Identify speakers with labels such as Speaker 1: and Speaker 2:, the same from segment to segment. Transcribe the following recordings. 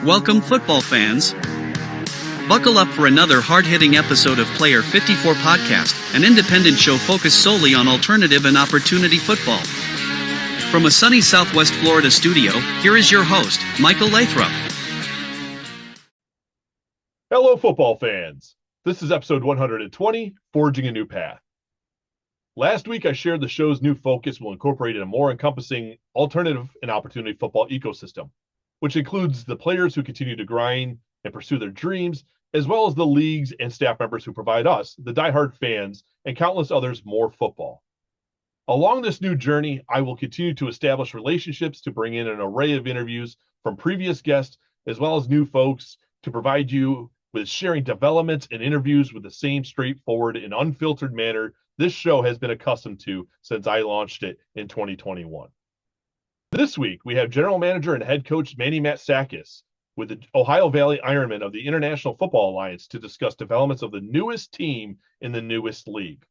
Speaker 1: Welcome, football fans. Buckle up for another hard-hitting episode of Player 54 Podcast, an independent show focused solely on alternative and opportunity football. From a sunny Southwest Florida studio, here is your host, Michael Lathrop.
Speaker 2: Hello, football fans. This is episode 120, Forging a New Path. Last week, I shared the show's new focus will incorporate a more encompassing alternative and opportunity football ecosystem, which includes the players who continue to grind and pursue their dreams, as well as the leagues and staff members who provide us, the diehard fans, and countless others, more football. Along this new journey, I will continue to establish relationships to bring in an array of interviews from previous guests, as well as new folks, to provide you with sharing developments and interviews with the same straightforward and unfiltered manner this show has been accustomed to since I launched it in 2021. This week, we have General Manager and Head Coach Manny Matsakis with the Ohio Valley Ironmen of the International Football Alliance to discuss developments of the newest team in the newest league.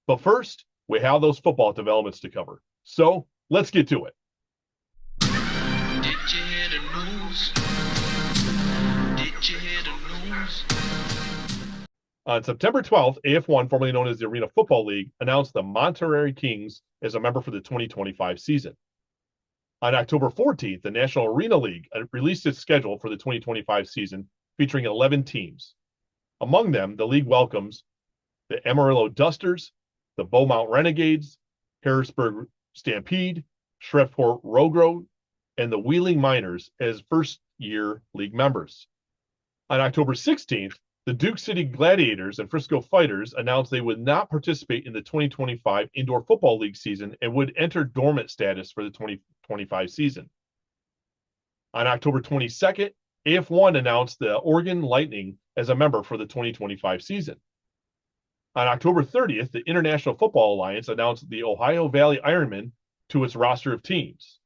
Speaker 2: But first, we have those football developments to cover. So, let's get to it.
Speaker 3: Did you hear the news? Did you hear the news?
Speaker 2: On September 12th, AF1, formerly known as the Arena Football League, announced the Monterey Kings as a member for the 2025 season. On October 14th, the National Arena League released its schedule for the 2025 season, featuring 11 teams. Among them, the league welcomes the Amarillo Dusters, the Beaumont Renegades, Harrisburg Stampede, Shreveport Rogro, and the Wheeling Miners as first-year league members. On October 16th, the Duke City Gladiators and Frisco Fighters announced they would not participate in the 2025 Indoor Football League season and would enter dormant status for the 2025 season. On October 22nd, AF1 announced the Oregon Lightning as a member for the 2025 season. On October 30th, the International Football Alliance announced the Ohio Valley Ironmen to its roster of teams.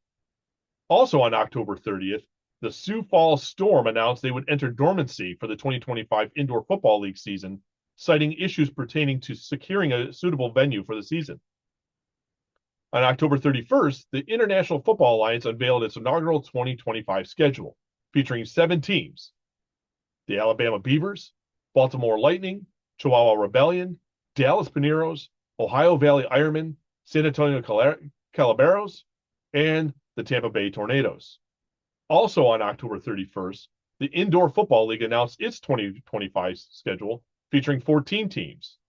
Speaker 2: Also on October 30th, the Sioux Falls Storm announced they would enter dormancy for the 2025 Indoor Football League season, citing issues pertaining to securing a suitable venue for the season. On October 31st, the International Football Alliance unveiled its inaugural 2025 schedule, featuring 7 teams: the Alabama Beavers, Baltimore Lightning, Chihuahua Rebellion, Dallas Pineros, Ohio Valley Ironmen, San Antonio Calaberos, and the Tampa Bay Tornadoes. Also on October 31st, the Indoor Football League announced its 2025 schedule, featuring 14 teams.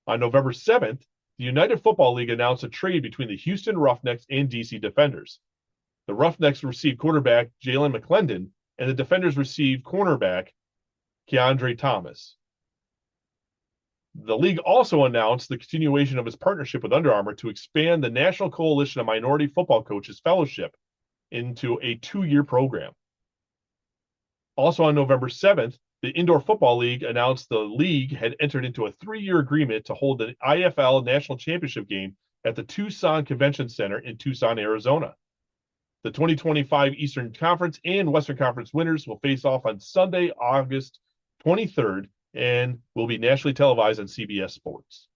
Speaker 2: On November 7th, the United Football League announced a trade between the Houston Roughnecks and DC Defenders. The Roughnecks received quarterback Jalen McClendon, and the Defenders received cornerback Keandre Thomas. The league also announced the continuation of its partnership with Under Armour to expand the National Coalition of Minority Football Coaches Fellowship into a 2-year program. Also on November 7th, the Indoor Football League announced the league had entered into a 3-year agreement to hold the IFL National Championship game at the Tucson Convention Center in Tucson, Arizona. The 2025 Eastern Conference and Western Conference winners will face off on Sunday, August 23rd, and will be nationally televised on CBS Sports.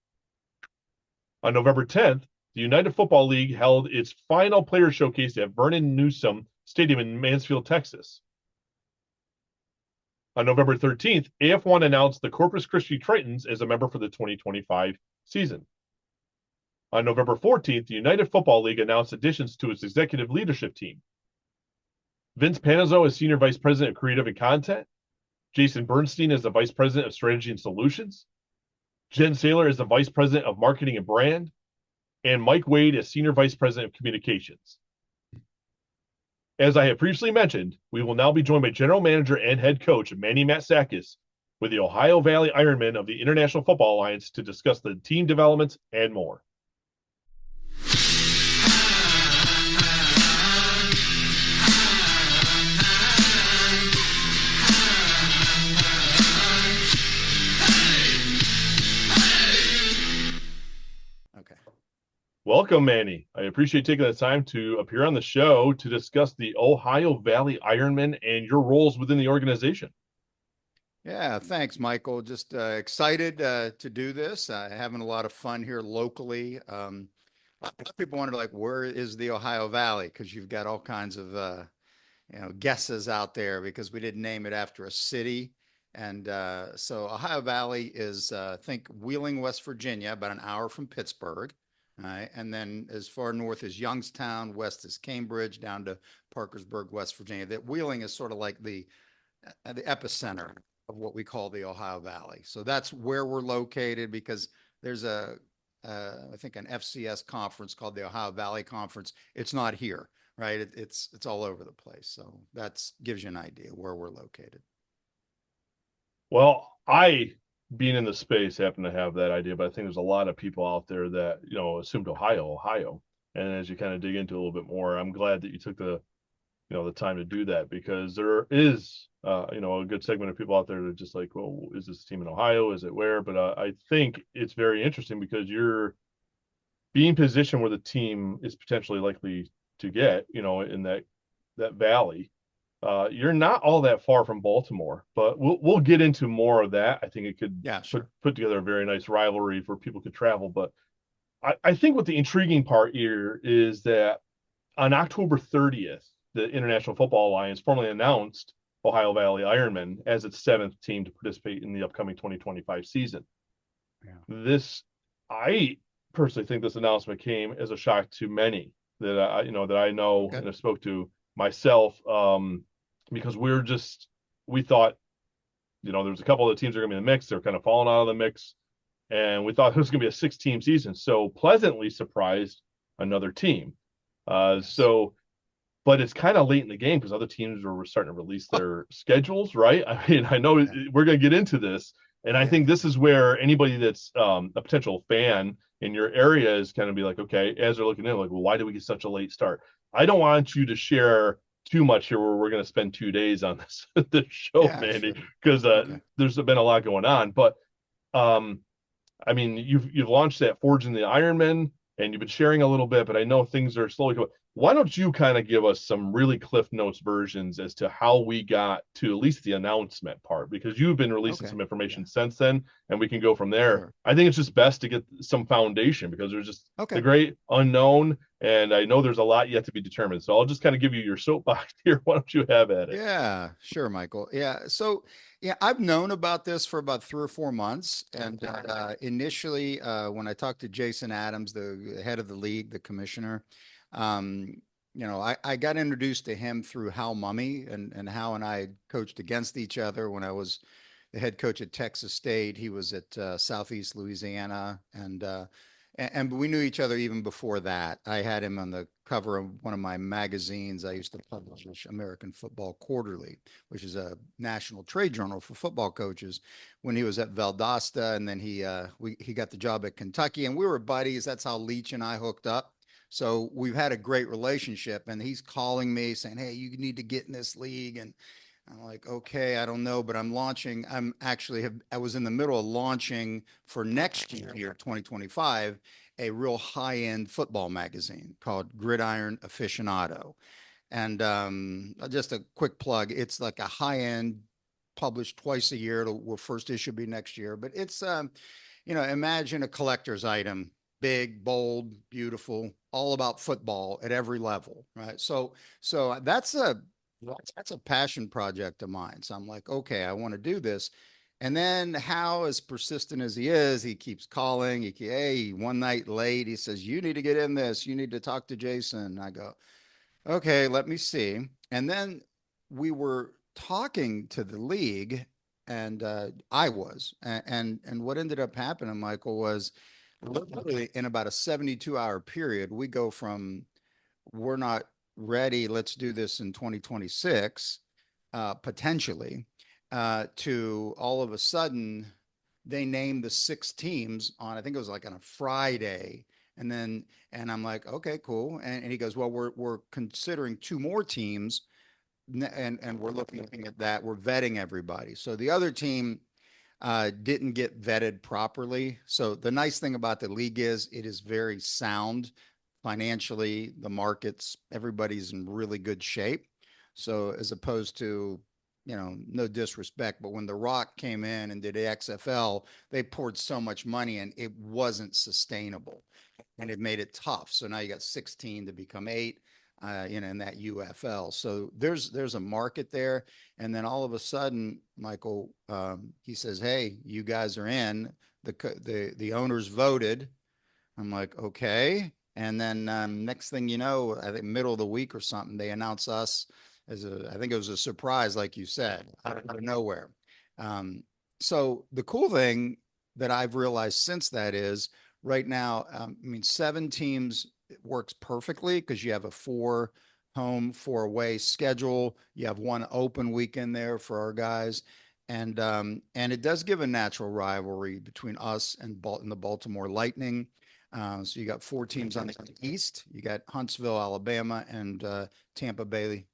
Speaker 2: On November 10th, the United Football League held its final player showcase at Vernon Newsome Stadium in Mansfield, Texas. On November 13th, AF1 announced the Corpus Christi Tritons as a member for the 2025 season. On November 14th, the United Football League announced additions to its executive leadership team. Vince Panizzo as Senior Vice President of Creative and Content, Jason Bernstein as the Vice President of Strategy and Solutions, Jen Saylor as the Vice President of Marketing and Brand, and Mike Wade as Senior Vice President of Communications. As I have previously mentioned, we will now be joined by General Manager and Head Coach Manny Matsakis with the Ohio Valley Ironmen of the International Football Alliance to discuss the team developments and more. Welcome, Manny. I appreciate taking the time to appear on the show to discuss the Ohio Valley Ironmen and your roles within the organization.
Speaker 4: Yeah, thanks, Michael. Just excited to do this. Having a lot of fun here locally. A lot of people wonder, like, where is the Ohio Valley? Because you've got all kinds of guesses out there because we didn't name it after a city. And so Ohio Valley is, think Wheeling, West Virginia, about an hour from Pittsburgh. All right. And then as far north as Youngstown, west is Cambridge, down to Parkersburg, West Virginia. That Wheeling is sort of like the epicenter of what we call the Ohio Valley. So that's where we're located because there's I think an FCS conference called the Ohio Valley Conference. It's not here, right? It's all over the place. So that's gives you an idea where we're located.
Speaker 2: Well, I, being in the space, happen to have that idea, but I think there's a lot of people out there that, assumed Ohio. And as you kind of dig into it a little bit more, I'm glad that you took the time to do that because there is, a good segment of people out there that are just like, well, is this team in Ohio? Is it where? But I think it's very interesting because you're being positioned where the team is potentially likely to get, in that valley. You're not all that far from Baltimore, but we'll get into more of that. I think it could
Speaker 4: Yeah, sure.
Speaker 2: put together a very nice rivalry where people could travel. But I think what the intriguing part here is that on October 30th, the International Football Alliance formally announced Ohio Valley Ironmen as its seventh team to participate in the upcoming 2025 season.
Speaker 4: Yeah.
Speaker 2: I personally think this announcement came as a shock to many that I know
Speaker 4: Okay.
Speaker 2: and have spoke to myself, because we thought, there's a couple of the teams that are going to be in the mix. They're kind of falling out of the mix. And we thought it was going to be a 6-team season. So pleasantly surprised another team.
Speaker 4: Yes.
Speaker 2: But it's kind of late in the game because other teams were starting to release their schedules, right? I mean, I know we're going to get into this. And I think this is where anybody that's a potential fan in your area is kind of be like, okay, as they're looking in, like, well, why did we get such a late start? I don't want you to share too much here where we're going to spend 2 days on this show,
Speaker 4: Yeah,
Speaker 2: Mandy,
Speaker 4: sure.
Speaker 2: because
Speaker 4: Okay.
Speaker 2: there's been a lot going on. But um, I mean, you've launched that Forging the Ironman, and you've been sharing a little bit, but I know things are slowly going. Why don't you kind of give us some really Cliff Notes versions as to how we got to at least the announcement part? Because you've been releasing
Speaker 4: Okay.
Speaker 2: some information
Speaker 4: Yeah,
Speaker 2: since then, and we can go from there.
Speaker 4: sure.
Speaker 2: I think it's just best to get some foundation because there's just the
Speaker 4: Okay.
Speaker 2: great unknown, and I know there's a lot yet to be determined. So I'll just kind of give you your soapbox here. Why don't you have at it?
Speaker 4: Yeah, sure, Michael. Yeah. So, yeah, I've known about this for about 3 or 4 months. And initially, when I talked to Jason Adams, the head of the league, the commissioner, um, I got introduced to him through Hal Mummy, and Hal and I coached against each other when I was the head coach at Texas State. He was at Southeast Louisiana, and we knew each other even before that. I had him on the cover of one of my magazines. I used to publish American Football Quarterly, which is a national trade journal for football coaches, when he was at Valdosta, and then he got the job at Kentucky, and we were buddies. That's how Leach and I hooked up. So we've had a great relationship, and he's calling me saying, "Hey, you need to get in this league." And I'm like, okay, I don't know, but I was in the middle of launching for next year, 2025, a real high-end football magazine called Gridiron Aficionado. And just a quick plug, it's like a high-end, published twice a year. Will first issue be next year, but it's imagine a collector's item, big, bold, beautiful, all about football at every level, right? So that's a passion project of mine. So I'm like, okay, I want to do this. And then how, as persistent as he is, he keeps calling. Hey, one night late, he says, "You need to get in this. You need to talk to Jason." I go, okay, let me see. And then we were talking to the league, and and what ended up happening, Michael, was literally in about a 72-hour period, we go from we're not ready, let's do this in 2026, potentially, to all of a sudden they named the 6 teams on, I think it was like on a Friday. And I'm like, okay, cool. And he goes, well, we're considering 2 more teams, and we're looking at that. We're vetting everybody. So the other team didn't get vetted properly. So the nice thing about the league is it is very sound financially. The markets, everybody's in really good shape. So as opposed to, no disrespect, but when The Rock came in and did XFL, they poured so much money and it wasn't sustainable, and it made it tough. So now you got 16 to become 8. in that UFL. So there's a market there. And then all of a sudden, Michael, he says, "Hey, you guys are in. The owners voted." I'm like, okay. And then next thing you know, I think middle of the week or something, they announce us I think it was a surprise, like you said, out of nowhere. Um, so the cool thing that I've realized since that is right now, I mean, 7 teams works perfectly because you have a 4 home, 4 away schedule. You have one open weekend there for our guys. And it does give a natural rivalry between us and the Baltimore Lightning. So you got 4 teams on the East. You got Huntsville, Alabama, and Tampa Bay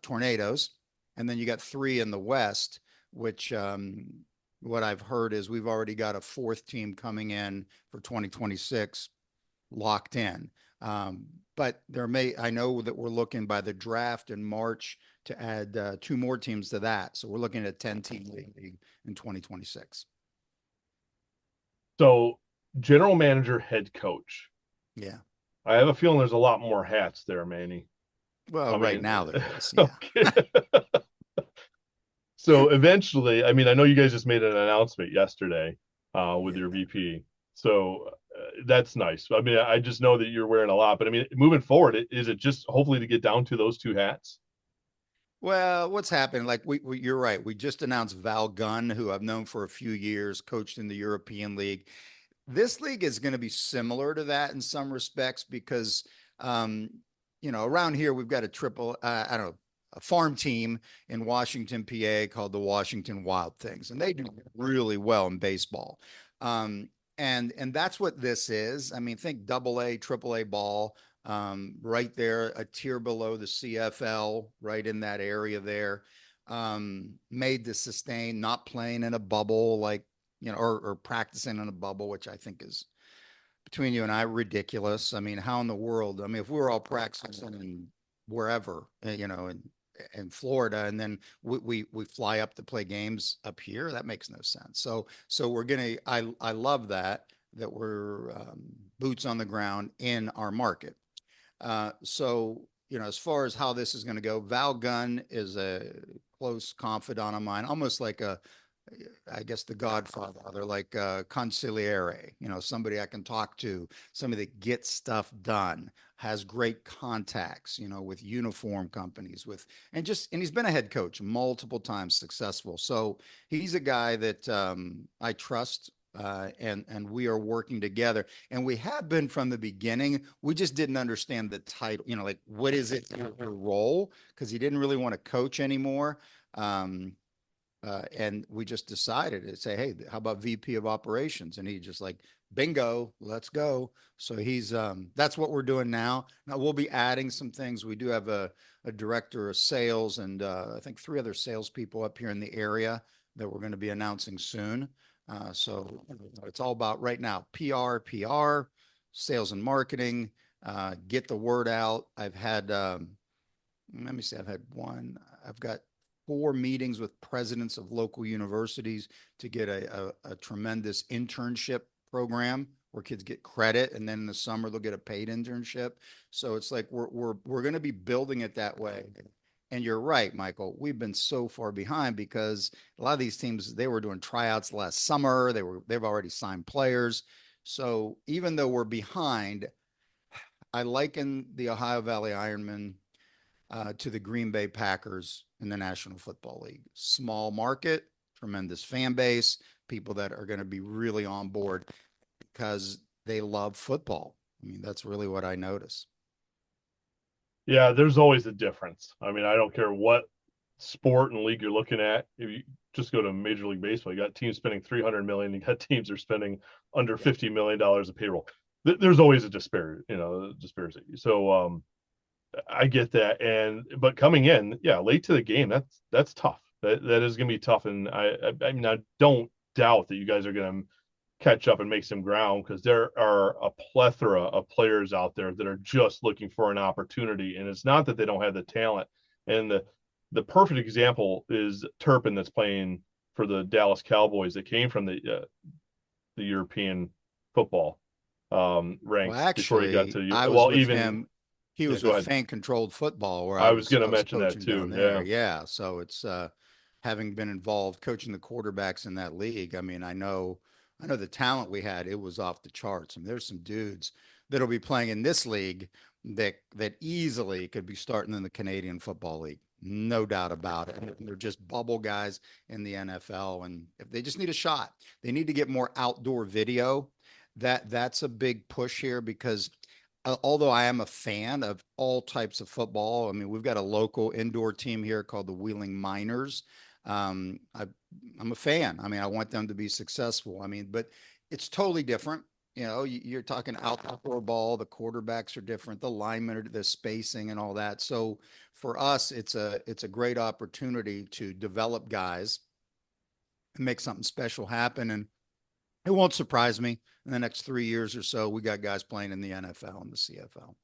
Speaker 4: Tornadoes, and then you got 3 in the West. Which what I've heard is we've already got a 4th team coming in for 2026 locked in. But I know that we're looking by the draft in March to add 2 more teams to that. So we're looking at a 10-team league in 2026.
Speaker 2: So, general manager, head coach.
Speaker 4: Yeah.
Speaker 2: I have a feeling there's a lot more hats there, Manny.
Speaker 4: Well,
Speaker 2: I
Speaker 4: right
Speaker 2: mean,
Speaker 4: now there is. Yeah.
Speaker 2: okay. So eventually, I mean, I know you guys just made an announcement yesterday with your VP. So that's nice. I mean, I just know that you're wearing a lot, but I mean, moving forward, is it just hopefully to get down to those 2 hats?
Speaker 4: Well, what's happened? Like you're right. We just announced Val Gunn, who I've known for a few years, coached in the European League. This league is going to be similar to that in some respects because, um, around here we've got a I don't know, a farm team in Washington, PA called the Washington Wild Things, and they do really well in baseball. Um, and that's what this is. I mean, think double A, triple A ball, right there, a tier below the CFL, right in that area there. Made to sustain, not playing in a bubble like or practicing in a bubble, which I think is between you and I ridiculous. I mean, how in the world? I mean, if we were all practicing in wherever, in Florida, and then we fly up to play games up here, that makes no sense. So we're gonna. I love that we're boots on the ground in our market. So as far as how this is going to go, Val Gunn is a close confidant of mine, almost like I guess the Godfather, like consigliere, somebody I can talk to, somebody that gets stuff done, has great contacts, with uniform companies, and he's been a head coach multiple times, successful. So he's a guy that I trust. And we are working together, and we have been from the beginning. We just didn't understand the title, like what is it your role? Because he didn't really want to coach anymore. And we just decided to say, hey, how about VP of operations? And he just like, bingo, let's go. So that's what we're doing now. Now we'll be adding some things. We do have a director of sales and I think 3 other salespeople up here in the area that we're going to be announcing soon. So it's all about right now, PR, sales and marketing, get the word out. Let me see, I've got 4 meetings with presidents of local universities to get a tremendous internship program where kids get credit, and then in the summer they'll get a paid internship. So it's like we're going to be building it that way. And you're right, Michael. We've been so far behind because a lot of these teams, they were doing tryouts last summer. They've already signed players. So even though we're behind, I liken the Ohio Valley Ironmen to the Green Bay Packers in the National Football League. Small market, tremendous fan base, people that are going to be really on board because they love football. I mean, that's really what I notice.
Speaker 2: Yeah, there's always a difference. I mean, I don't care what sport and league you're looking at. If you just go to Major League Baseball, you got teams spending 300 million, you got teams that are spending under $50 million of payroll. There's always a disparity. So I get that, but coming in, yeah, late to the game, that's tough. That is going to be tough, and I mean, I don't doubt that you guys are going to catch up and make some ground because there are a plethora of players out there that are just looking for an opportunity, and it's not that they don't have the talent. And the perfect example is Turpin that's playing for the Dallas Cowboys that came from the European football
Speaker 4: Well,
Speaker 2: ranks before he got
Speaker 4: actually,
Speaker 2: to
Speaker 4: I was
Speaker 2: well
Speaker 4: with
Speaker 2: even
Speaker 4: him. he
Speaker 2: Yeah,
Speaker 4: was
Speaker 2: go
Speaker 4: with
Speaker 2: ahead.
Speaker 4: fan controlled football where
Speaker 2: I was going to
Speaker 4: I was
Speaker 2: mention that
Speaker 4: coaching down
Speaker 2: too.
Speaker 4: there.
Speaker 2: Yeah.
Speaker 4: Yeah. So it's having been involved coaching the quarterbacks in that league. I mean, I know the talent we had, it was off the charts. I mean, there's some dudes that'll be playing in this league that easily could be starting in the Canadian Football League. No doubt about it. And they're just bubble guys in the NFL. And if they just need a shot, they need to get more outdoor video. That's a big push here because although I am a fan of all types of football, I mean, we've got a local indoor team here called the Wheeling Miners. I'm a fan. I mean, I want them to be successful. I mean, but it's totally different. You know, you're talking outdoor ball. The quarterbacks are different. The linemen are the spacing and all that. So for us, it's a great opportunity to develop guys and make something special happen. And it won't surprise me in the next 3 years or so. We got guys playing in the NFL and the CFL.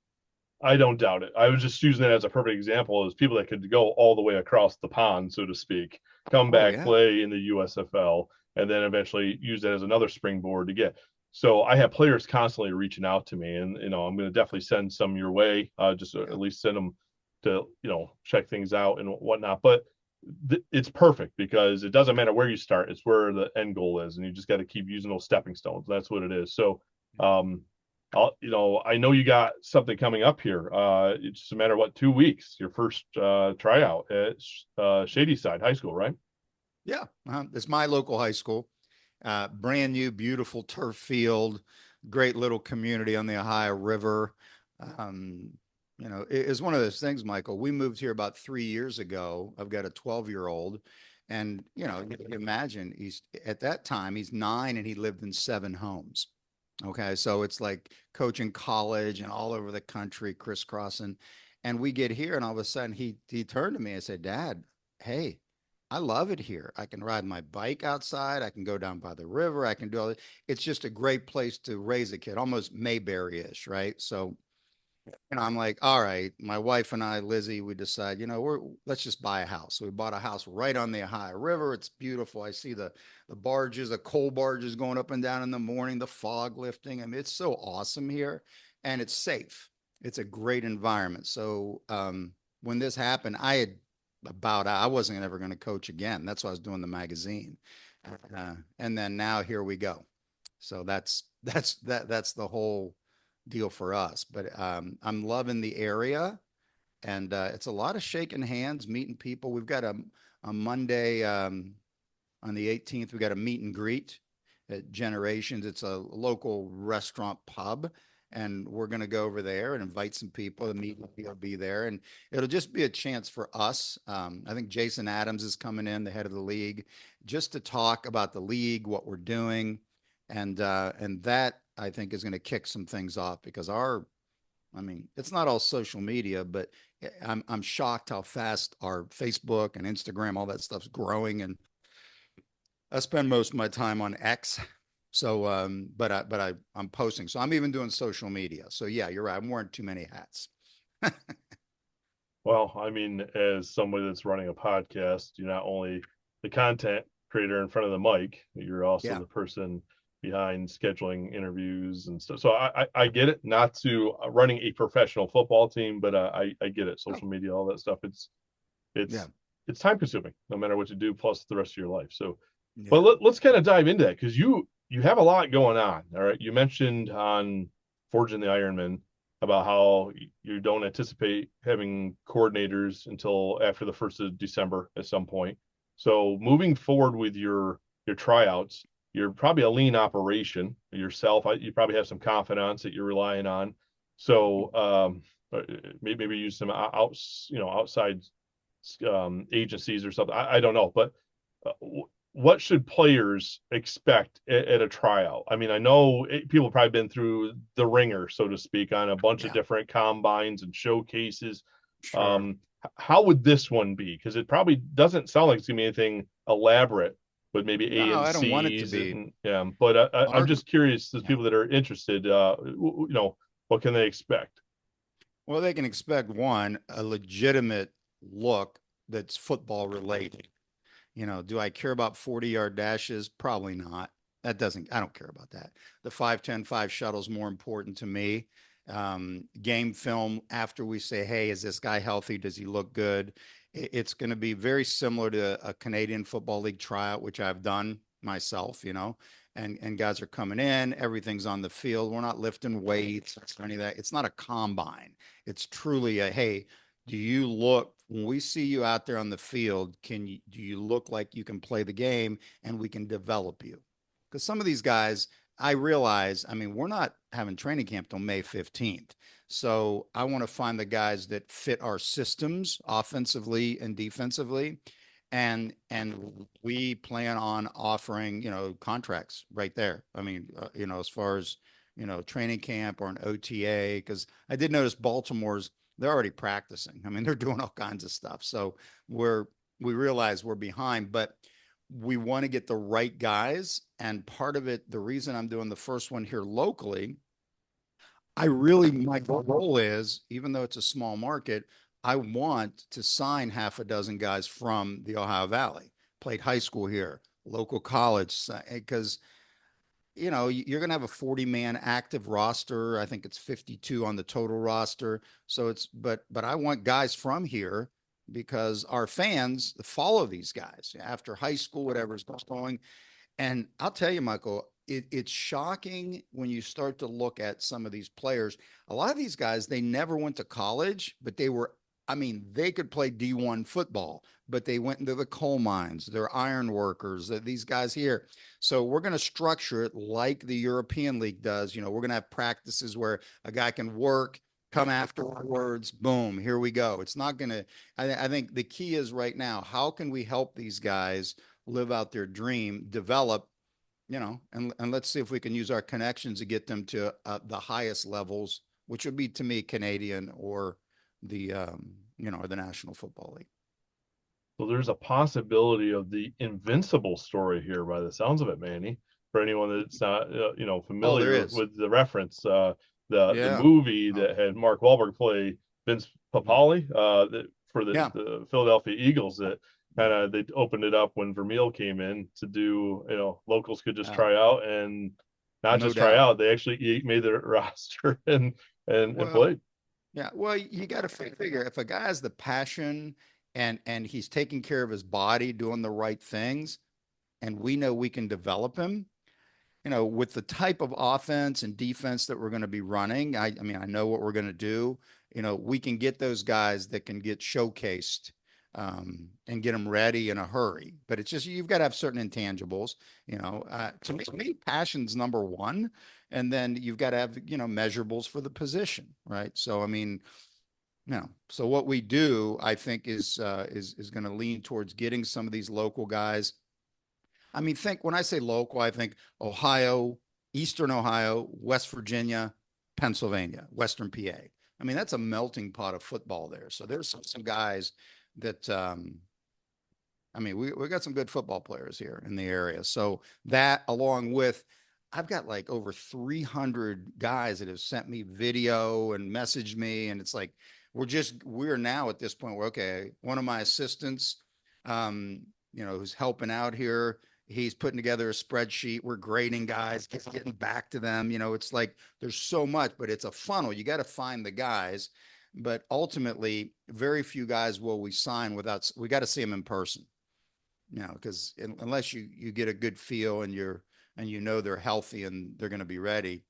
Speaker 2: I don't doubt it. I was just using it as a perfect example as people that could go all the way across the pond, so to speak, come
Speaker 4: Oh
Speaker 2: back,
Speaker 4: yeah.
Speaker 2: play in the USFL, and then eventually use that as another springboard to get. So I have players constantly reaching out to me, and I'm going to definitely send some your way. Just
Speaker 4: Yeah.
Speaker 2: at least send them to check things out and whatnot. But it's perfect because it doesn't matter where you start; it's where the end goal is, and you just got to keep using those stepping stones. That's what it is. So I know you got something coming up here. It's just a matter of 2 weeks, your first tryout at Shady Side High School, right?
Speaker 4: Yeah. It's my local high school. Brand new, beautiful turf field, great little community on the Ohio River. Um, it's one of those things, Michael. We moved here about 3 years ago. I've got a 12-year-old, and you can imagine he's at that time he's 9 and he lived in 7 homes. Okay, so it's like coaching college and all over the country, crisscrossing. And we get here, and all of a sudden he turned to me and said, "Dad, hey, I love it here. I can ride my bike outside. I can go down by the river. I can do all that. It's just a great place to raise a kid, almost Mayberry-ish, right?" So, I'm like, all right, my wife and I, Lizzie, we decide, let's just buy a house. So we bought a house right on the Ohio River. It's beautiful. I see the barges, the coal barges going up and down in the morning, the fog lifting. I mean, it's so awesome here, and it's safe. It's a great environment. So when this happened, I wasn't ever going to coach again. That's why I was doing the magazine, and then now here we go. So that's the whole deal for us. But I'm loving the area, and it's a lot of shaking hands, meeting people. We've got a Monday on the 18th. We got a meet and greet at Generations. It's a local restaurant pub. And we're going to go over there and invite some people. The meet will be there, and it'll just be a chance for us. I think Jason Adams is coming in, the head of the league, just to talk about the league, what we're doing, and that I think is going to kick some things off because I mean, it's not all social media, but I'm shocked how fast our Facebook and Instagram, all that stuff's growing, and I spend most of my time on X. So, I'm posting. So I'm even doing social media. So yeah, you're right. I'm wearing too many hats.
Speaker 2: Well, I mean, as somebody that's running a podcast, you're not only the content creator in front of the mic, you're also
Speaker 4: Yeah.
Speaker 2: the person behind scheduling interviews and stuff. So I get it. Not to running a professional football team, but I get it.
Speaker 4: Oh,
Speaker 2: Social media, all that stuff.
Speaker 4: yeah.
Speaker 2: It's it's time consuming, no matter what you do, plus the rest of your life. So, but
Speaker 4: Yeah.
Speaker 2: let's kind of dive into that because you have a lot going on. All right, you mentioned on Forging the Ironman about how you don't anticipate having coordinators until after the 1st of December at some point. So moving forward with your tryouts, you're probably a lean operation yourself. You probably have some confidence that you're relying on. So maybe use some outside agencies or something. I don't know, but uh, what should players expect at a tryout? I mean, I know people have probably been through the ringer, so to speak, on a bunch of
Speaker 4: Yeah.
Speaker 2: different combines and showcases.
Speaker 4: Sure.
Speaker 2: Um, how would this one be? Because it probably doesn't sound like it's gonna be anything elaborate, but maybe
Speaker 4: No,
Speaker 2: A and
Speaker 4: I don't want it to
Speaker 2: C's
Speaker 4: be.
Speaker 2: and yeah. But I'm
Speaker 4: Our
Speaker 2: just curious, those
Speaker 4: Yeah.
Speaker 2: people that are interested, what can they expect?
Speaker 4: Well, they can expect one, a legitimate look that's football related. Do I care about 40-yard dashes? Probably not. I don't care about that. The 5-10-5 shuttle is more important to me. game film after we say, hey, is this guy healthy? Does he look good? It's going to be very similar to a Canadian Football League tryout, which I've done myself, and guys are coming in, everything's on the field. We're not lifting weights or any of that. It's not a combine. It's truly a, hey, do you look, when we see you out there on the field, do you look like you can play the game and we can develop you? Because some of these guys, I realize, I mean, we're not having training camp till May 15th. So I want to find the guys that fit our systems offensively and defensively. And we plan on offering, contracts right there. I mean, as far as, training camp or an OTA, because I did notice they're already practicing. I mean, they're doing all kinds of stuff. So we realize we're behind, but we want to get the right guys. And part of it, the reason I'm doing the first one here locally, my goal is, even though it's a small market, I want to sign half a dozen guys from the Ohio Valley, played high school here, local college, because you're going to have a 40-man active roster. I think it's 52 on the total roster. So but I want guys from here because our fans follow these guys after high school, whatever's going. And I'll tell you, Michael, it's shocking when you start to look at some of these players. A lot of these guys, they never went to college, but they could play D1 football, but they went into the coal mines. They're iron workers, these guys here. So we're going to structure it like the European League does. We're going to have practices where a guy can work, come afterwards, boom, here we go. It's not going to, I think the key is right now, how can we help these guys live out their dream, develop, and let's see if we can use our connections to get them to the highest levels, which would be, to me, Canadian or the or the National Football League.
Speaker 2: So there's a possibility of the invincible story here, by the sounds of it, Manny. For anyone that's not familiar with the reference, the movie that had Mark Wahlberg play Vince Papale for the Philadelphia Eagles, that kind of they opened it up when Vermeil came in to do, locals could just try out, and not just try out, they actually made their roster and played.
Speaker 4: Yeah, well, you got to figure if a guy has the passion and he's taking care of his body, doing the right things, and we know we can develop him, with the type of offense and defense that we're going to be running. I know what we're going to do. We can get those guys that can get showcased and get them ready in a hurry. But it's just, you've got to have certain intangibles. To me, passion's number one. And then you've got to have, measurables for the position, right? So, so what we do, I think, is going to lean towards getting some of these local guys. When I say local, I think Ohio, Eastern Ohio, West Virginia, Pennsylvania, Western PA. That's a melting pot of football there. So there's some guys that, we got some good football players here in the area. So that, along with, I've got like over 300 guys that have sent me video and messaged me. And it's like, we're now at this point where, okay, one of my assistants, who's helping out here, he's putting together a spreadsheet. We're grading guys, getting back to them. It's like, there's so much, but it's a funnel. You got to find the guys, but ultimately very few guys will we sign we got to see them in person, because unless you get a good feel and they're healthy and they're going to be ready,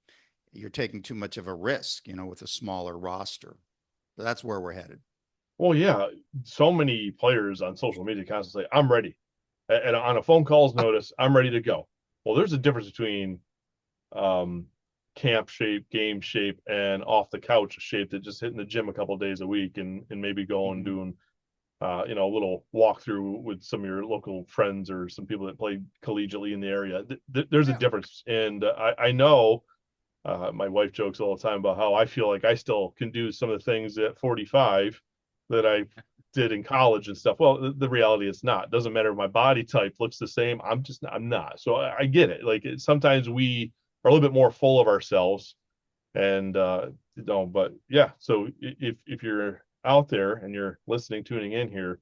Speaker 4: you're taking too much of a risk, with a smaller roster. So that's where we're headed.
Speaker 2: Well, yeah. So many players on social media constantly say, I'm ready. And on a phone call's notice, I'm ready to go. Well, there's a difference between camp shape, game shape, and off the couch shape that just hitting the gym a couple of days a week and maybe going doing a little walkthrough with some of your local friends or some people that play collegiately in the area. There's a difference. And I know my wife jokes all the time about how I feel like I still can do some of the things at 45 that I did in college and stuff. Well, the reality is not. It doesn't matter if my body type looks the same. I'm not. So I get it. Like sometimes we are a little bit more full of ourselves and but yeah. So if you're out there and you're listening, tuning in here,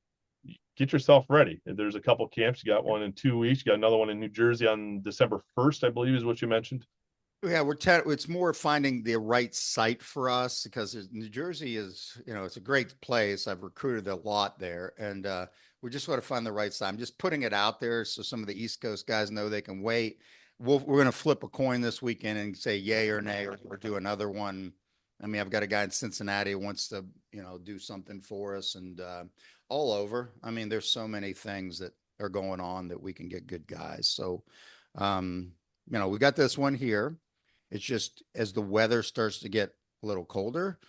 Speaker 2: get yourself ready. There's a couple camps. You got one in 2 weeks. You got another one in New Jersey on December 1st, I believe is what you mentioned.
Speaker 4: Yeah, it's more finding the right site for us because New Jersey is, it's a great place. I've recruited a lot there, and we just want to find the right site. I'm just putting it out there so some of the East Coast guys know they can wait. We're going to flip a coin this weekend and say yay or nay, or do another one. I mean, I've got a guy in Cincinnati who wants to, do something for us, and all over. I mean, there's so many things that are going on that we can get good guys. So, um, we got this one here. It's just as the weather starts to get a little colder,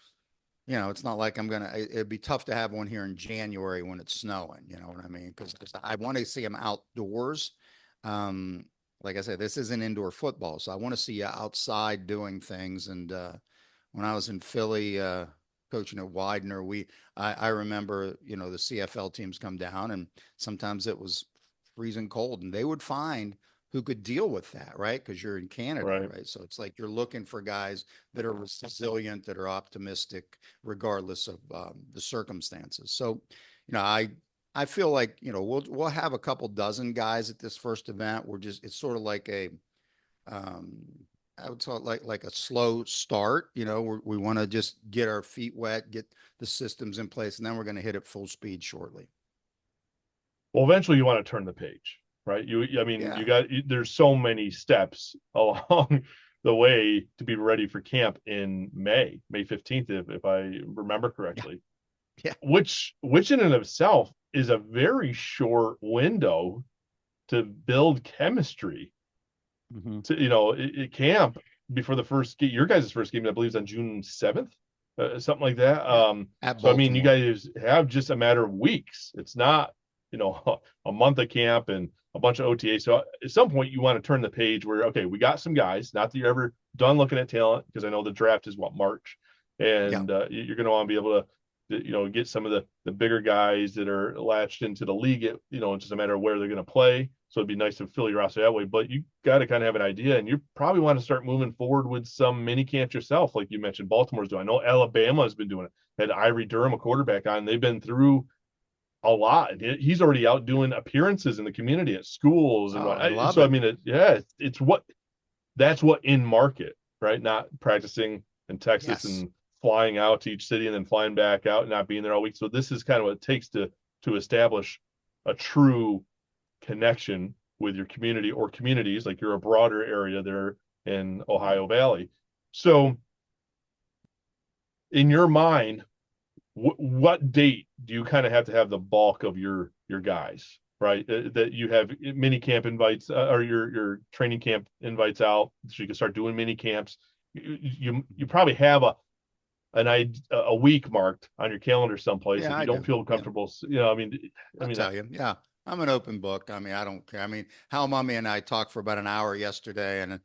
Speaker 4: it's not like it'd be tough to have one here in January when it's snowing, you know what I mean? Because I want to see them outdoors. Um, like I said, this isn't indoor football, so I want to see you outside doing things. And when I was in Philly, coaching at Widener, I remember, the CFL teams come down and sometimes it was freezing cold and they would find who could deal with that, right? Because you're in Canada,
Speaker 2: Right.
Speaker 4: right? So it's like you're looking for guys that are resilient, that are optimistic, regardless of the circumstances. So, I feel like we'll have a couple dozen guys at this first event. It's sort of like um, I would call it like a slow start. We want to just get our feet wet, get the systems in place, and then we're going to hit it full speed shortly.
Speaker 2: Well, eventually you want to turn the page, right? I mean,
Speaker 4: Yeah,
Speaker 2: there's so many steps along the way to be ready for camp in May 15th, if I remember
Speaker 4: yeah,
Speaker 2: correctly,
Speaker 4: yeah.
Speaker 2: which in and of itself is a very short window to build chemistry.
Speaker 4: Hmm.
Speaker 2: To, camp before the your guys' first game, I believe, is on June 7th, something like that.
Speaker 4: Yeah, at
Speaker 2: So I mean, you
Speaker 4: Baltimore.
Speaker 2: guys have just a matter of weeks. It's not, a month of camp and a bunch of OTA. So at some point, you want to turn the page where, okay, we got some guys. Not that you're ever done looking at talent, because I know the draft is what, March,
Speaker 4: Yeah.
Speaker 2: and you're going to want to be able to, get some of the bigger guys that are latched into the league. It's just a matter of where they're going to play. So it'd be nice to fill your roster that way. But you got to kind of have an idea, and you probably want to start moving forward with some mini camps yourself, like you mentioned. Baltimore's doing. I know Alabama has been doing it. Had Irie Durham, a quarterback, on. They've been through a lot. He's already out doing appearances in the community at schools and
Speaker 4: Oh,
Speaker 2: what.
Speaker 4: I love
Speaker 2: So I
Speaker 4: it.
Speaker 2: mean, it's what that's what in market, right? Not practicing in Texas
Speaker 4: Yes.
Speaker 2: and flying out to each city and then flying back out and not being there all week. So this is kind of what it takes to establish a true connection with your community or communities, like you're a broader area there in
Speaker 4: Yeah.
Speaker 2: Ohio Valley. So in your mind, what date do you kind of have to have the bulk of your guys, right? That you have mini camp invites, or your training camp invites out, so you can start doing mini camps. You probably have a week marked on your calendar someplace.
Speaker 4: Yeah,
Speaker 2: If you
Speaker 4: I
Speaker 2: don't
Speaker 4: do.
Speaker 2: feel
Speaker 4: Yeah.
Speaker 2: comfortable, I
Speaker 4: I'll
Speaker 2: mean,
Speaker 4: tell you. Yeah. I'm an open book. I mean, I don't care. I mean, Hal Mummy and I talked for about an hour yesterday, and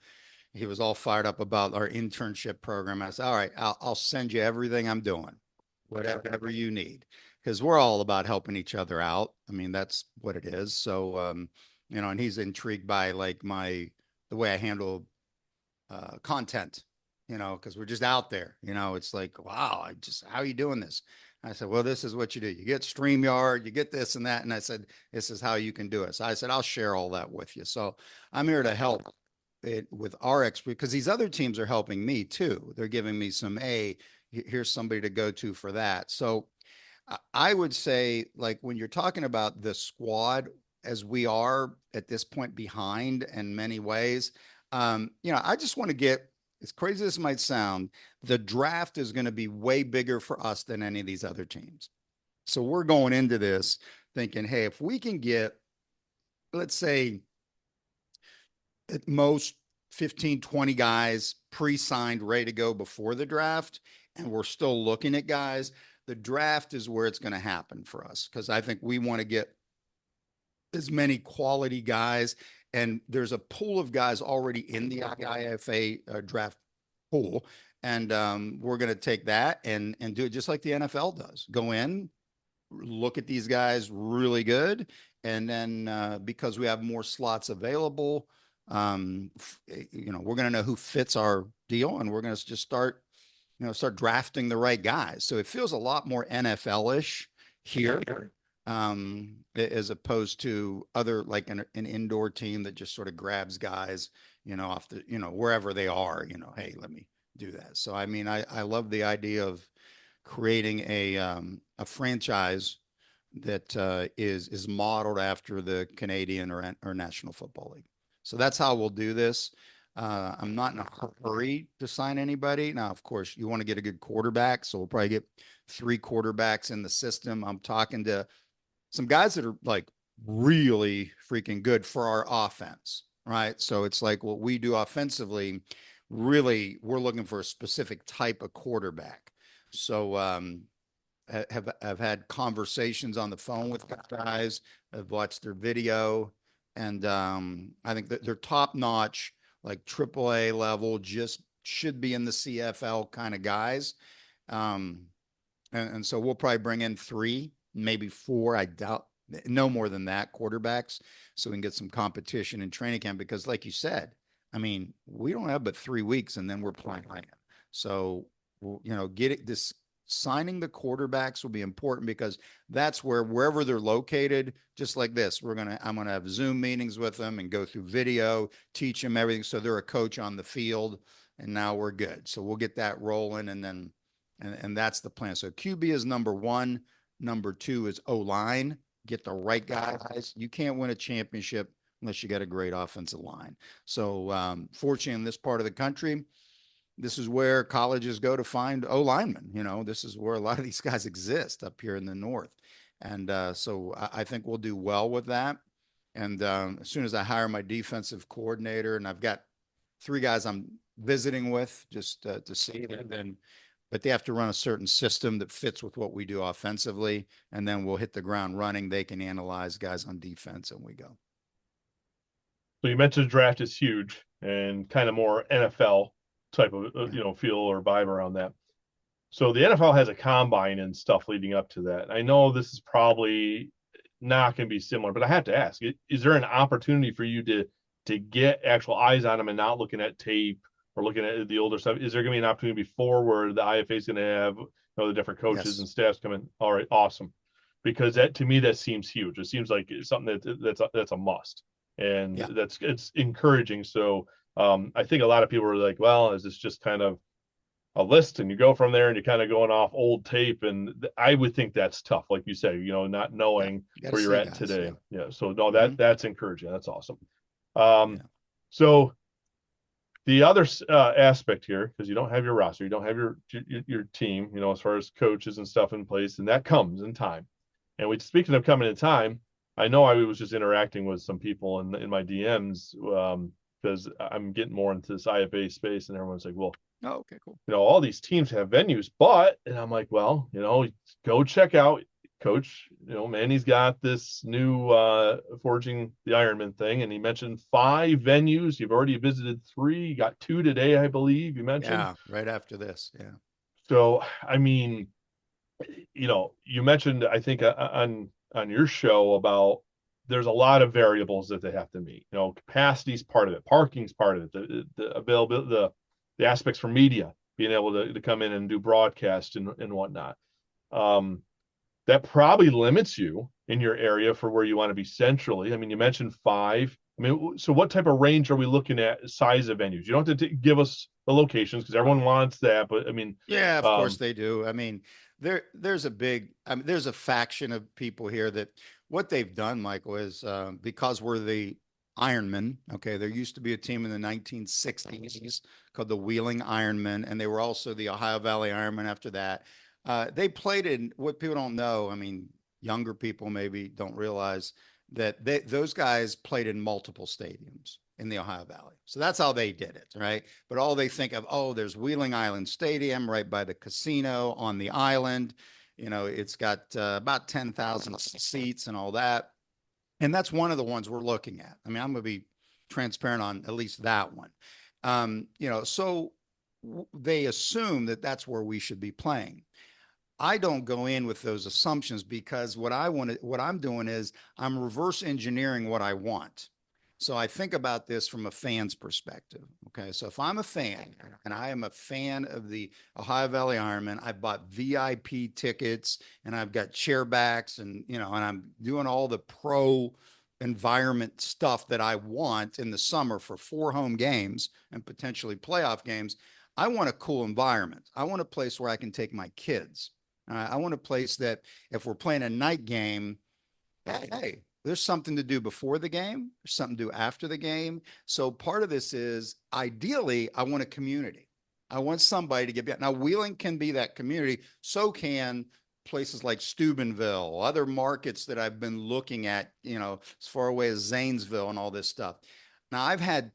Speaker 4: he was all fired up about our internship program. I said, all right, I'll send you everything I'm doing, whatever you need, because we're all about helping each other out. I mean, that's what it is. So, and he's intrigued by like the way I handle content, because we're just out there. It's like, wow, how are you doing this? I said, well, this is what you do. You get StreamYard, you get this and that. And I said, this is how you can do it. So I said, I'll share all that with you. So I'm here to help it with our expert because these other teams are helping me too. They're giving me some, here's somebody to go to for that. So I would say, like, when you're talking about the squad, as we are at this point behind in many ways, I just want to get, as crazy as it might sound, the draft is going to be way bigger for us than any of these other teams. So we're going into this thinking, hey, if we can get, let's say, at most 15, 20 guys pre-signed, ready to go before the draft, and we're still looking at guys, the draft is where it's going to happen for us because I think we want to get as many quality guys. And there's a pool of guys already in the IFA draft pool. And we're going to take that and do it just like the NFL does. Go in, look at these guys really good. And then because we have more slots available, we're going to know who fits our deal and we're going to just start drafting the right guys. So it feels a lot more NFL-ish here as opposed to other like an indoor team that just sort of grabs guys, off the, wherever they are, hey, let me do that. So, I mean, I love the idea of creating a franchise that is modeled after the Canadian or National Football League. So that's how we'll do this. I'm not in a hurry to sign anybody. Now, of course, you want to get a good quarterback, so we'll probably get 3 quarterbacks in the system. I'm talking to some guys that are like really freaking good for our offense, right? So it's like what we do offensively, really, we're looking for a specific type of quarterback. So have had conversations on the phone with guys. I've watched their video, and I think that they're top notch, like AAA level, just should be in the CFL kind of guys. Um, and so we'll probably bring in 3, maybe 4. I doubt no more than that quarterbacks, so we can get some competition in training camp. Because, like you said, I mean, we don't have but 3 weeks, and then we're playing. So, get it. This signing the quarterbacks will be important because that's wherever they're located, just like this, I'm gonna have Zoom meetings with them and go through video, teach them everything, so they're a coach on the field, and now we're good. So we'll get that rolling, and then and that's the plan. So QB is number 1. Number 2 is O-line. Get the right guys. You can't win a championship unless you got a great offensive line. So fortunately, in this part of the country, this is where colleges go to find O-linemen. This is where a lot of these guys exist up here in the north. And so I think we'll do well with that. And as soon as I hire my defensive coordinator, and I've got 3 guys I'm visiting with just to see them, then but they have to run a certain system that fits with what we do offensively, and then we'll hit the ground running. They can analyze guys on defense, and we go.
Speaker 2: So you mentioned the draft is huge and kind of more NFL type of feel or vibe around that. So the NFL has a combine and stuff leading up to that. I know this is probably not going to be similar, but I have to ask: is there an opportunity for you to get actual eyes on them and not looking at tape or looking at the older stuff? Is there going to be an opportunity before where the IFA is going to have the different coaches
Speaker 4: Yes.
Speaker 2: and staffs come in? All right, awesome. Because that to me that seems huge. It seems like it's something that's a must, and
Speaker 4: Yeah.
Speaker 2: it's encouraging. So I think a lot of people are like, well, is this just kind of a list and you go from there and you're kind of going off old tape? And I would think that's tough, like you say, not
Speaker 4: Yeah.
Speaker 2: knowing
Speaker 4: You got to
Speaker 2: where you're
Speaker 4: see
Speaker 2: at
Speaker 4: guys.
Speaker 2: today.
Speaker 4: Yeah.
Speaker 2: Yeah. So no,
Speaker 4: Mhm.
Speaker 2: that's encouraging. That's awesome.
Speaker 4: Yeah.
Speaker 2: So the other aspect here, because you don't have your roster, you don't have your team, as far as coaches and stuff in place, and that comes in time. And speaking of coming in time, I know I was just interacting with some people in my DMs because I'm getting more into this IFA space, and everyone's like, well,
Speaker 4: Oh, okay, cool.
Speaker 2: all these teams have venues, but, and I'm like, well, go check out Coach. Manny's got this new Forging the Ironman thing, and he mentioned 5 venues. You've already visited 3. You got 2 today, I believe you mentioned.
Speaker 4: Yeah. Right after this. Yeah.
Speaker 2: So, I mean, you mentioned, I think, on your show about there's a lot of variables that they have to meet. Capacity's part of it, parking's part of it, the availability, the aspects for media being able to come in and do broadcast and whatnot. That probably limits you in your area for where you want to be centrally. I mean, you mentioned 5. I mean, so what type of range are we looking at? Size of venues? You don't have to give us the locations because everyone wants that, but I mean,
Speaker 4: Yeah, of course they do. I mean, there's a faction of people here that what they've done, Michael, is because we're the Ironmen. Okay, there used to be a team in the 1960s called the Wheeling Ironmen, and they were also the Ohio Valley Ironmen after that. They played in what people don't know. I mean, younger people maybe don't realize that those guys played in multiple stadiums in the Ohio Valley. So that's how they did it, right? But all they think of, oh, there's Wheeling Island Stadium right by the casino on the island. It's got about 10,000 seats and all that. And that's one of the ones we're looking at. I mean, I'm going to be transparent on at least that one. So they assume that that's where we should be playing. I don't go in with those assumptions because what I'm doing is I'm reverse engineering what I want. So I think about this from a fan's perspective. Okay. So if I'm a fan and I am a fan of the Ohio Valley Ironman, I've bought VIP tickets and I've got chairbacks and, and I'm doing all the pro environment stuff that I want in the summer for 4 home games and potentially playoff games. I want a cool environment. I want a place where I can take my kids. I want a place that if we're playing a night game, hey, there's something to do before the game, there's something to do after the game. So part of this is ideally, I want a community. I want somebody to get back. Now, Wheeling can be that community. So can places like Steubenville, other markets that I've been looking at, as far away as Zanesville and all this stuff. Now, I've had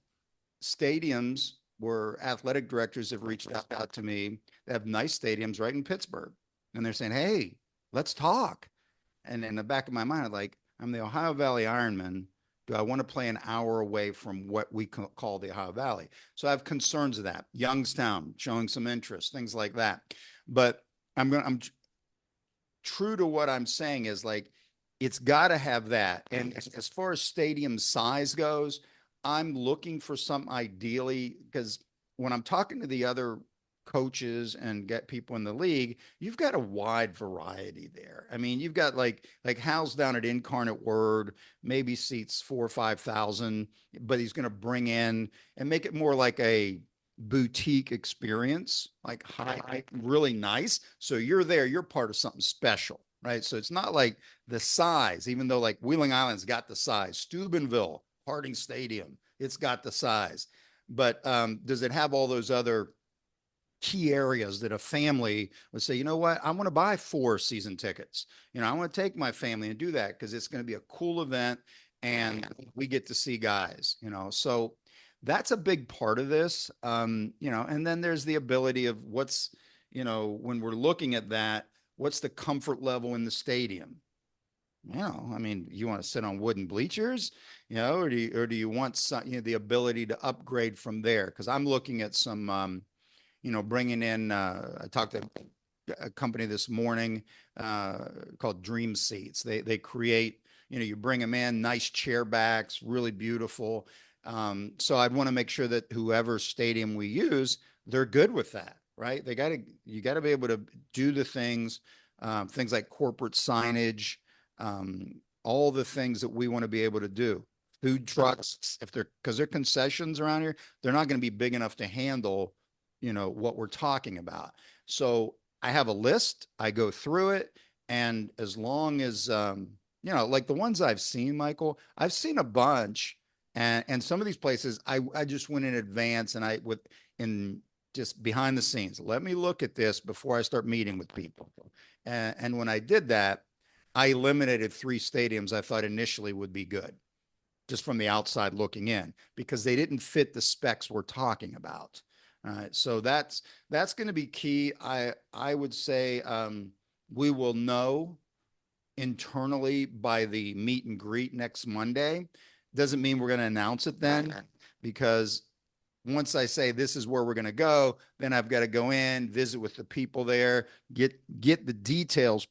Speaker 4: stadiums where athletic directors have reached out to me that have nice stadiums right in Pittsburgh. And they're saying, hey, let's talk. And in the back of my mind, I'm the Ohio Valley Ironman. Do I want to play an hour away from what we call the Ohio Valley? So I have concerns of that. Youngstown showing some interest, things like that. But I'm true to what I'm saying is it's got to have that. And as far as stadium size goes, I'm looking for some ideally, because when I'm talking to the other coaches and get people in the league, you've got a wide variety there. I mean, you've got like Hal's down at Incarnate Word, maybe seats 4,000 or 5,000, but he's going to bring in and make it more like a boutique experience, like high, really nice. So you're there, you're part of something special, right? So it's not like the size, even though like Wheeling Island's got the size, Steubenville, Harding Stadium, it's got the size. But does it have all those other key areas that a family would say, you know what, I want to buy 4 season tickets. I want to take my family and do that because it's going to be a cool event and we get to see guys, so that's a big part of this. And then there's the ability of what's, when we're looking at that, what's the comfort level in the stadium? I mean, you want to sit on wooden bleachers, or do you want some, the ability to upgrade from there? Because I'm looking at some, bringing in, I talked to a company this morning called Dream Seats. They create, you bring them in, nice chair backs, really beautiful. So I'd want to make sure that whoever stadium we use, they're good with that, right? You got to be able to do the things like corporate signage, all the things that we want to be able to do. Food trucks, because they're concessions around here, they're not going to be big enough to handle what we're talking about. So I have a list, I go through it. And as long as, like the ones I've seen, Michael, I've seen a bunch and some of these places, I just went in advance and just behind the scenes, let me look at this before I start meeting with people. And when I did that, I eliminated 3 stadiums I thought initially would be good, just from the outside looking in, because they didn't fit the specs we're talking about. All right, so that's going to be key. I would say we will know internally by the meet and greet next Monday. Doesn't mean we're going to announce it then, because once I say this is where we're going to go, then I've got to go in, visit with the people there, get the details,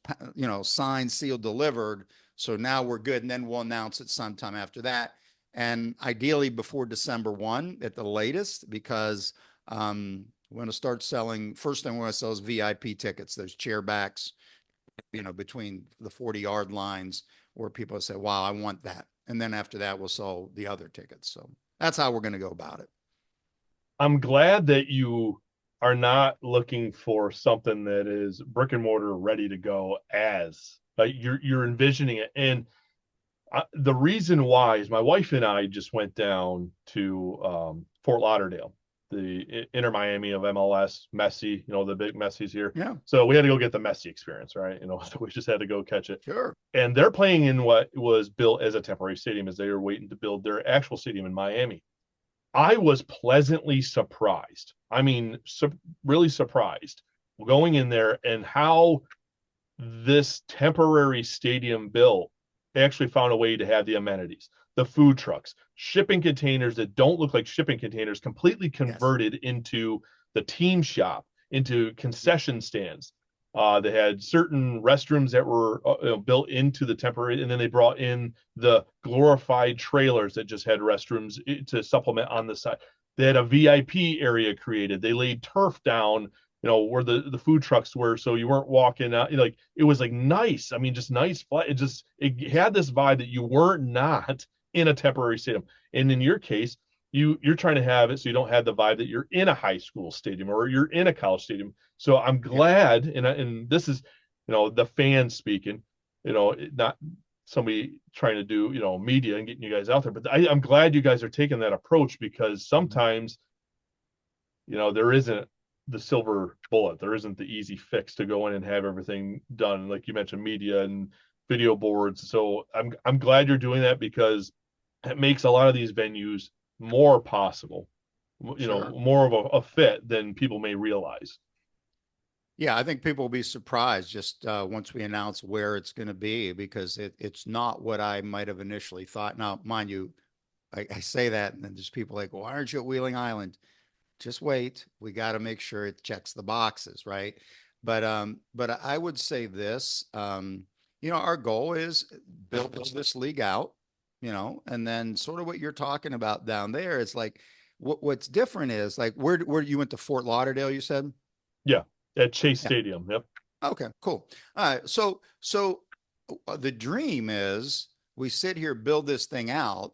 Speaker 4: signed, sealed, delivered. So now we're good. And then we'll announce it sometime after that. And ideally before December 1 at the latest, because we're going to start selling. First thing we're going to sell is VIP tickets. There's chair backs, between the 40-yard lines where people say, wow, I want that. And then after that, we'll sell the other tickets. So that's how we're going to go about it.
Speaker 2: I'm glad that you are not looking for something that is brick and mortar ready to go you're envisioning it. And the reason why is my wife and I just went down to Fort Lauderdale, the Inter Miami of MLS, Messi, the big Messi's here.
Speaker 4: Yeah.
Speaker 2: So we had to go get the Messi experience, right? So we just had to go catch it.
Speaker 4: Sure.
Speaker 2: And they're playing in what was built as a temporary stadium as they were waiting to build their actual stadium in Miami. I was pleasantly surprised. I mean, really surprised going in there and how this temporary stadium built actually found a way to have the amenities, the food trucks, shipping containers that don't look like shipping containers, completely converted into the team shop, into concession stands. They had certain restrooms that were built into the temporary, and then they brought in the glorified trailers that just had restrooms to supplement on the side. They had a VIP area created. They laid turf down, where the food trucks were, so you weren't walking out. Like it was like nice. I mean, just nice. It had this vibe that you weren't not in a temporary stadium. And in your case, you're trying to have it so you don't have the vibe that you're in a high school stadium or you're in a college stadium. So I'm
Speaker 4: Yeah,
Speaker 2: glad, and this is, the fans speaking, not somebody trying to do, media and getting you guys out there, but I'm glad you guys are taking that approach, because sometimes, there isn't the silver bullet. There isn't the easy fix to go in and have everything done. Like you mentioned, media and video boards. So I'm glad you're doing that, because it makes a lot of these venues more possible,
Speaker 4: sure.
Speaker 2: more of a fit than people may realize.
Speaker 4: Yeah, I think people will be surprised just once we announce where it's going to be, because it's not what I might have initially thought. Now, mind you, I say that, and then there's people like, why aren't you at Wheeling Island? Just wait. We got to make sure it checks the boxes, right? But I would say this, our goal is build this league out, and then sort of what you're talking about down there. It's like what's different is like where you went to Fort Lauderdale, you said?
Speaker 2: Yeah, at Chase
Speaker 4: Yeah.
Speaker 2: Stadium. Yep.
Speaker 4: Okay, cool. All right. So the dream is we sit here, build this thing out,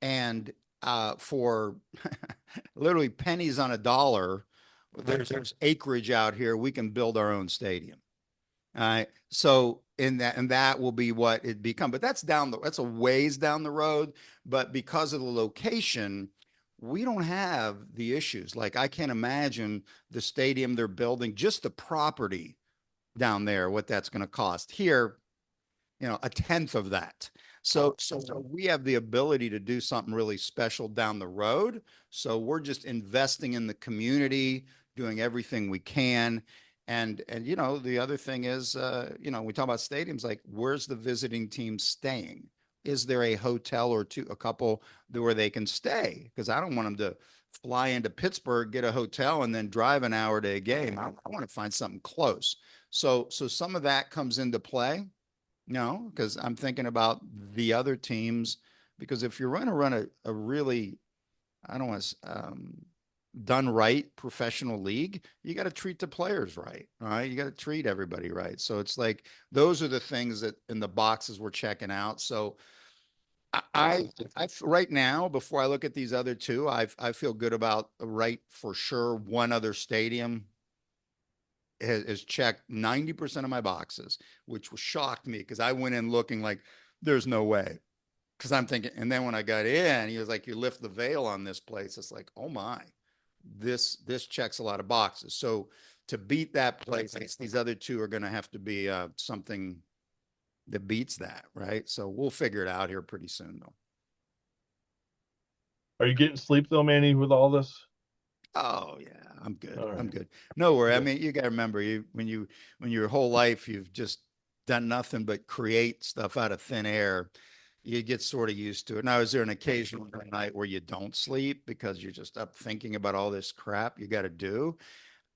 Speaker 4: and for literally pennies on a dollar, there's acreage out here. We can build our own stadium. All right. So and that will be what it become. But that's a ways down the road. But because of the location, we don't have the issues. Like I can't imagine the stadium they're building, just the property down there, what that's going to cost. Here, a tenth of that. So we have the ability to do something really special down the road. So we're just investing in the community, doing everything we can. And the other thing is, we talk about stadiums, like where's the visiting team staying? Is there a hotel or two, a couple where they can stay? Because I don't want them to fly into Pittsburgh, get a hotel, and then drive an hour to a game. I want to find something close. So some of that comes into play. No, because I'm thinking about the other teams. Because if you're going to run a really, I don't want to, done right professional league, you got to treat the players right. All right. You got to treat everybody right. So it's like those are the things that in the boxes we're checking out. So I right now, before I look at these other two, I feel good about right for sure. One other stadium has checked 90% of my boxes, which shocked me because I went in looking like there's no way. Because I'm thinking, and then when I got in, he was like, "You lift the veil on this place." It's like, oh my, this checks a lot of boxes. So to beat that place, these other two are going to have to be something that beats that, right? So we'll figure it out here pretty soon, though.
Speaker 2: Are you getting sleep though, Manny, with all this?
Speaker 4: Oh yeah, I'm good.
Speaker 2: All
Speaker 4: I'm
Speaker 2: right.
Speaker 4: good. No worry. I
Speaker 2: Good.
Speaker 4: mean, you got to remember, when your whole life you've just done nothing but create stuff out of thin air, you get sort of used to it. Now, is there an occasional night where you don't sleep because you're just up thinking about all this crap you got to do?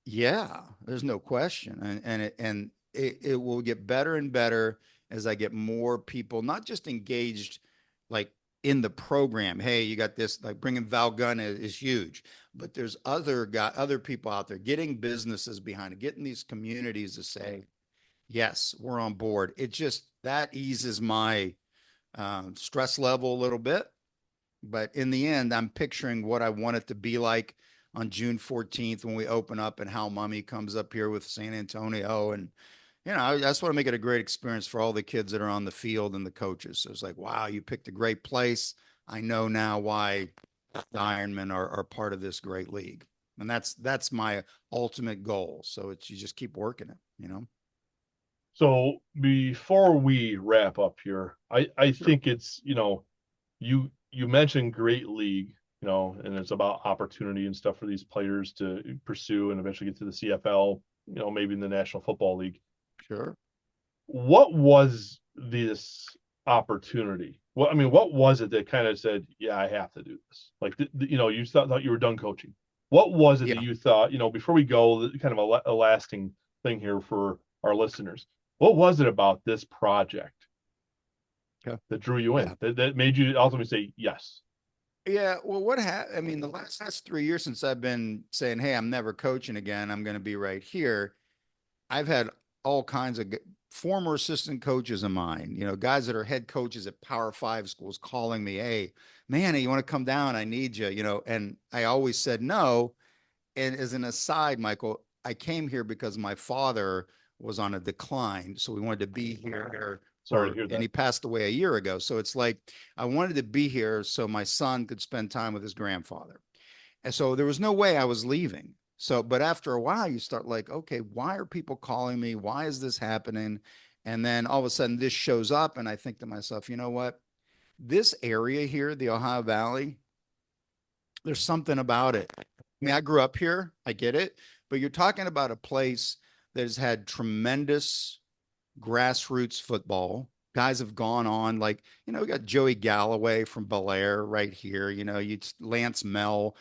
Speaker 4: Yeah, there's no question. And it will get better and better as I get more people, not just engaged like in the program. Hey, you got this, like bringing Val Gunn is huge, but there's other people out there getting businesses behind it, getting these communities to say, yes, we're on board. It just that eases my stress level a little bit. But in the end, I'm picturing what I want it to be like on June 14th when we open up and how Mummy comes up here with San Antonio. And, I just want to make it a great experience for all the kids that are on the field and the coaches. So it's like, wow, you picked a great place. I know now why the Ironmen are part of this great league. And that's my ultimate goal. So it's you just keep working it.
Speaker 2: So before we wrap up here, I
Speaker 4: Sure.
Speaker 2: think it's, you mentioned great league, and it's about opportunity and stuff for these players to pursue and eventually get to the CFL, maybe in the National Football League.
Speaker 4: Sure.
Speaker 2: What was this opportunity? What I mean, what was it that kind of said, "Yeah, I have to do this"? Like, you thought you were done coaching. What was it that
Speaker 4: Yeah.
Speaker 2: you thought, before we go, kind of a lasting thing here for our listeners. What was it about this project
Speaker 4: Okay.
Speaker 2: that drew you
Speaker 4: Yeah.
Speaker 2: in, that made you ultimately say yes?
Speaker 4: Yeah. Well, I mean, the last 3 years since I've been saying, hey, I'm never coaching again, I'm going to be right here. I've had all kinds of former assistant coaches of mine, guys that are head coaches at Power Five schools calling me, hey, Manny, you want to come down? I need you, and I always said no. And as an aside, Michael, I came here because my father was on a decline. So we wanted to be here
Speaker 2: Sorry to hear
Speaker 4: and
Speaker 2: that.
Speaker 4: he passed away a year ago. So it's like I wanted to be here so my son could spend time with his grandfather. And so there was no way I was leaving. So, but after a while, you start like, okay, why are people calling me? Why is this happening? And then all of a sudden this shows up, and I think to myself, you know what? This area here, the Ohio Valley, there's something about it. I mean, I grew up here, I get it, but you're talking about a place that has had tremendous grassroots football. Guys have gone on, like, we got Joey Galloway from Bel Air right here. You Lance Mel,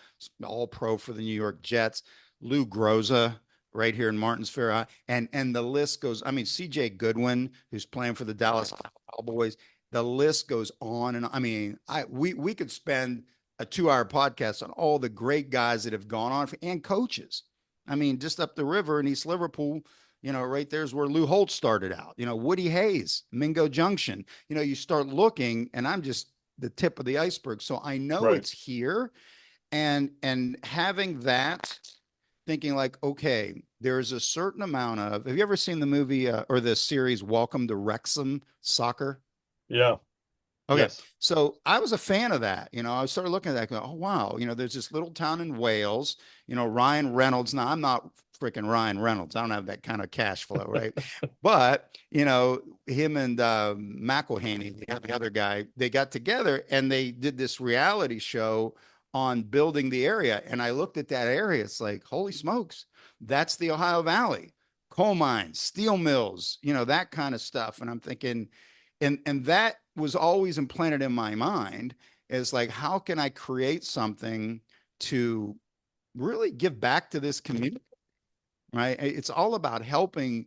Speaker 4: all pro for the New York Jets, Lou Groza right here in Martinsville. And the list goes, I mean, CJ Goodwin, who's playing for the Dallas Cowboys. The list goes on. And I mean, we could spend a 2-hour podcast on all the great guys that have gone on and coaches. I mean, just up the river in East Liverpool, right there's where Lou Holtz started out. Woody Hayes, Mingo Junction. You start looking, and I'm just the tip of the iceberg. So I know
Speaker 2: Right.
Speaker 4: it's here, and having that, thinking like, okay, there's a certain amount of. Have you ever seen the movie or the series Welcome to Wrexham Soccer?
Speaker 2: Yeah.
Speaker 4: Okay.
Speaker 2: Yes.
Speaker 4: So I was a fan of that. I started looking at that, going, oh, wow. There's this little town in Wales, Ryan Reynolds. Now, I'm not freaking Ryan Reynolds. I don't have that kind of cash flow, right? But, him and McElhaney, the other guy, they got together and they did this reality show on building the area. And I looked at that area. It's like, holy smokes, that's the Ohio Valley, coal mines, steel mills, that kind of stuff. And I'm thinking, and that was always implanted in my mind is like, how can I create something to really give back to this community? Right. It's all about helping,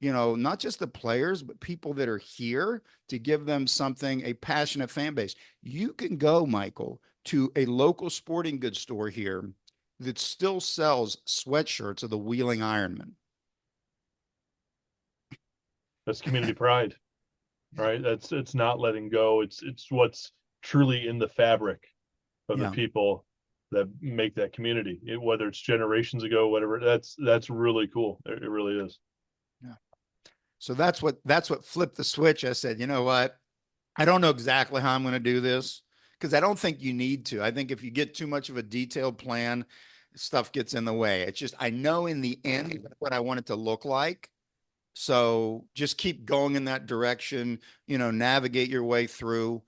Speaker 4: not just the players, but people that are here to give them something, a passionate fan base. You can go, Michael, to a local sporting goods store here that still sells sweatshirts of the Wheeling Ironmen.
Speaker 2: That's community pride, right? It's not letting go. It's what's truly in the fabric of the
Speaker 4: Yeah.
Speaker 2: people that make that community. Whether it's generations ago, whatever. That's really cool. It really is.
Speaker 4: Yeah. So that's what flipped the switch. I said, you know what? I don't know exactly how I'm going to do this because I don't think you need to. I think if you get too much of a detailed plan, stuff gets in the way. It's just, I know in the end what I want it to look like. So just keep going in that direction, navigate your way through.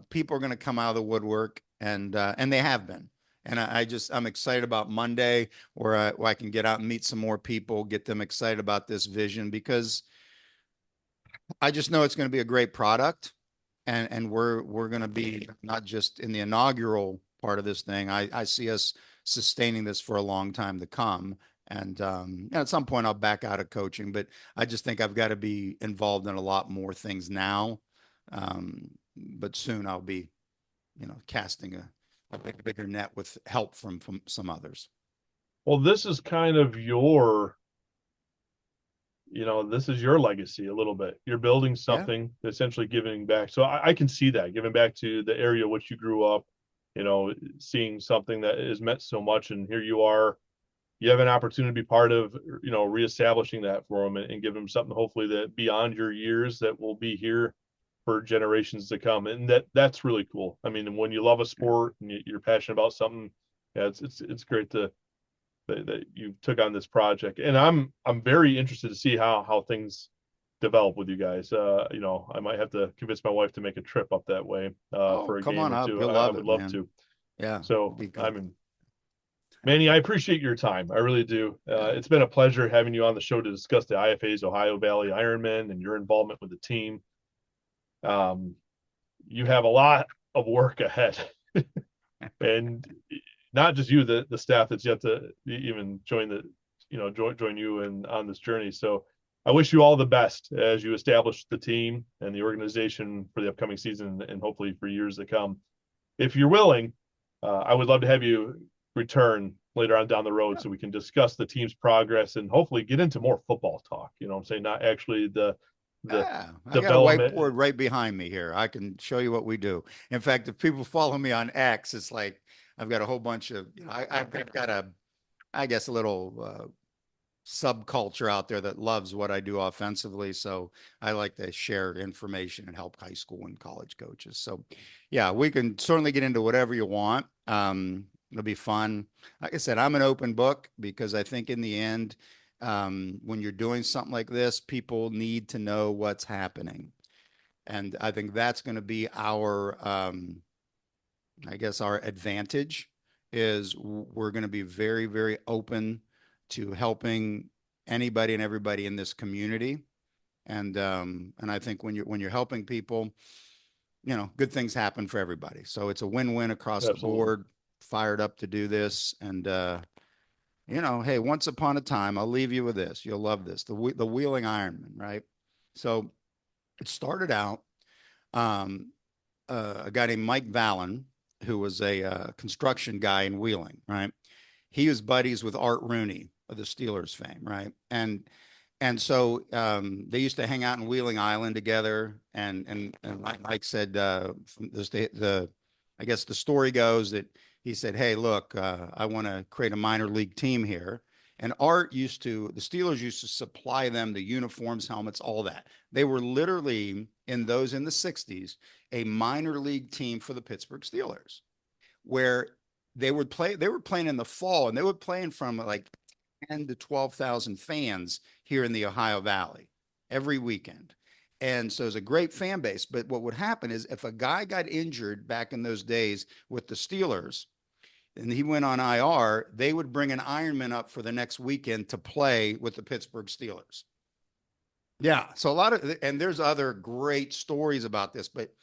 Speaker 4: People are going to come out of the woodwork and they have been. And I'm excited about Monday where I can get out and meet some more people, get them excited about this vision because I just know it's going to be a great product and we're going to be not just in the inaugural part of this thing. I see us sustaining this for a long time to come. And at some point I'll back out of coaching, but I just think I've got to be involved in a lot more things now. But soon I'll be, casting a bigger net with help from some others.
Speaker 2: Well, this is kind of your, this is your legacy a little bit. You're building
Speaker 4: Yeah.
Speaker 2: something, essentially giving back. So I can see that giving back to the area which you grew up, seeing something that has meant so much, and here you are. You have an opportunity to be part of, reestablishing that for them and give them something hopefully that beyond your years that will be here for generations to come. And that's really cool. I mean, when you love a sport and you're passionate about something, yeah, it's great that you took on this project. And I'm very interested to see how things develop with you guys. I might have to convince my wife to make a trip up that way
Speaker 4: Oh,
Speaker 2: for a
Speaker 4: come
Speaker 2: game
Speaker 4: on
Speaker 2: or
Speaker 4: up.
Speaker 2: two.
Speaker 4: You'll
Speaker 2: I
Speaker 4: love
Speaker 2: would
Speaker 4: it,
Speaker 2: love
Speaker 4: man.
Speaker 2: to.
Speaker 4: Yeah.
Speaker 2: So
Speaker 4: Be good.
Speaker 2: I mean, Manny, I appreciate your time. I really do.
Speaker 4: Yeah.
Speaker 2: It's been a pleasure having you on the show to discuss the IFA's Ohio Valley Ironmen and your involvement with the team. You have a lot of work ahead, and not just you, the staff that's yet to even join join you and on this journey. So I wish you all the best as you establish the team and the organization for the upcoming season and hopefully for years to come. If you're willing, I would love to have you return later on down the road so we can discuss the team's progress and hopefully get into more football talk. You know what I'm saying? Not actually the
Speaker 4: Yeah, I got a
Speaker 2: development.
Speaker 4: whiteboard right behind me here. I can show you what we do. In fact, if people follow me on X, it's like I've got a whole bunch of, I've got I guess, a little subculture out there that loves what I do offensively. So I like to share information and help high school and college coaches. So yeah, we can certainly get into whatever you want. It'll be fun. Like I said, I'm an open book because I think in the end, when you're doing something like this, people need to know what's happening. And I think that's going to be our, I guess, our advantage is we're going to be very, very open to helping anybody and everybody in this community. And I think when you're helping people, good things happen for everybody. So it's a win-win across the board. Fired up to do this. And hey, once upon a time, I'll leave you with this. You'll love this. The Wheeling Ironman, right? So it started out a guy named Mike Vallon, who was a construction guy in Wheeling, right? He was buddies with Art Rooney of the Steelers fame, right? And so they used to hang out in Wheeling Island together. And like Mike said, I guess the story goes that he said, "Hey, look, I want to create a minor league team here." And the Steelers used to supply them the uniforms, helmets, all that. They were literally in the 60s, a minor league team for the Pittsburgh Steelers, where they were playing in the fall, and they were playing from like 10 to 12,000 fans here in the Ohio Valley every weekend. And so it was a great fan base. But what would happen is if a guy got injured back in those days with the Steelers and he went on IR, they would bring an Ironman up for the next weekend to play with the Pittsburgh Steelers. Yeah. So and there's other great stories about this, but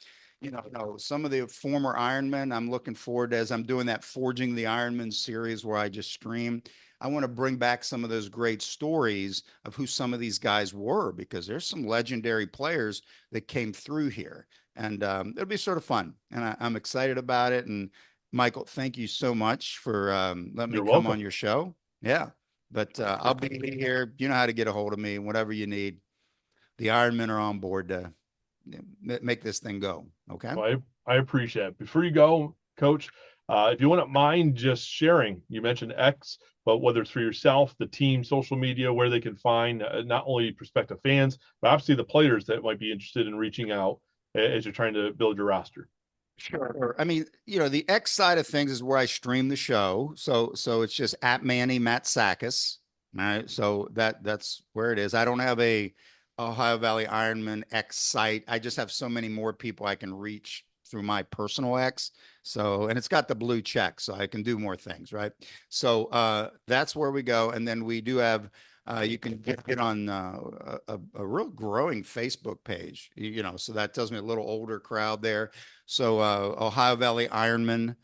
Speaker 4: some of the former Ironmen, I'm looking forward to, as I'm doing that Forging the Ironman series where I just stream. I want to bring back some of those great stories of who some of these guys were, because there's some legendary players that came through here, and it'll be sort of fun. And I'm excited about it. And Michael, thank you so much for letting me come on your show. Yeah, but I'll be here. You know how to get a hold of me, whatever you need. The Ironmen are on board to make this thing go. Okay.
Speaker 2: Well, I appreciate it. Before you go, Coach, if you wouldn't mind just sharing, you mentioned X, but whether it's for yourself, the team, social media, where they can find not only prospective fans, but obviously the players that might be interested in reaching out as you're trying to build your roster.
Speaker 4: Sure. I mean, the X side of things is where I stream the show. So it's just at Manny Matsakis. All right. So that's where it is. I don't have a Ohio Valley Ironman X site. I just have so many more people I can reach through my personal X. So, and it's got the blue check, so I can do more things, right? So that's where we go. And then we do have, you can get on a real growing Facebook page, so that tells me a little older crowd there. So Ohio Valley Ironman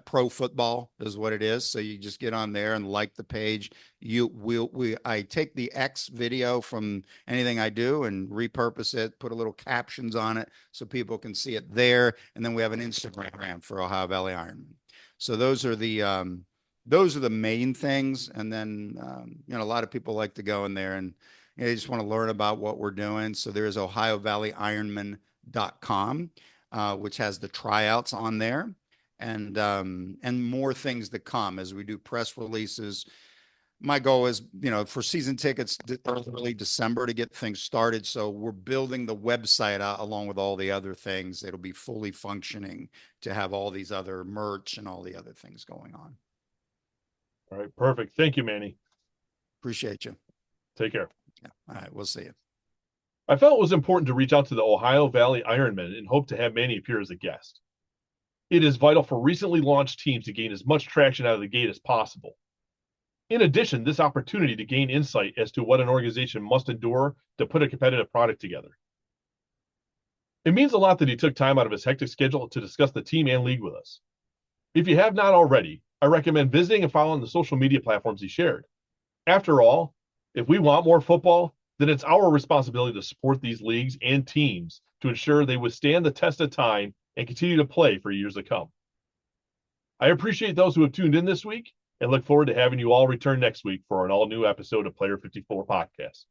Speaker 4: pro football is what it is. So you just get on there and like the page. I take the X video from anything I do and repurpose it, put a little captions on it so people can see it there. And then we have an Instagram for Ohio Valley Ironman. So those are the main things. And then a lot of people like to go in there and they just want to learn about what we're doing. So there's OhioValleyIronman.com, which has the tryouts on there. And more things to come as we do press releases. My goal is, for season tickets, early December to get things started. So we're building the website out along with all the other things. It'll be fully functioning to have all these other merch and all the other things going on.
Speaker 2: All right. Perfect. Thank you, Manny.
Speaker 4: Appreciate you.
Speaker 2: Take care.
Speaker 4: Yeah. All right. We'll see you.
Speaker 2: I felt it was important to reach out to the Ohio Valley Ironmen and hope to have Manny appear as a guest. It is vital for recently launched teams to gain as much traction out of the gate as possible. In addition, this opportunity to gain insight as to what an organization must endure to put a competitive product together. It means a lot that he took time out of his hectic schedule to discuss the team and league with us. If you have not already, I recommend visiting and following the social media platforms he shared. After all, If we want more football, then it's our responsibility to support these leagues and teams to ensure they withstand the test of time and continue to play for years to come. I appreciate those who have tuned in this week and look forward to having you all return next week for an all-new episode of Player 54 Podcast.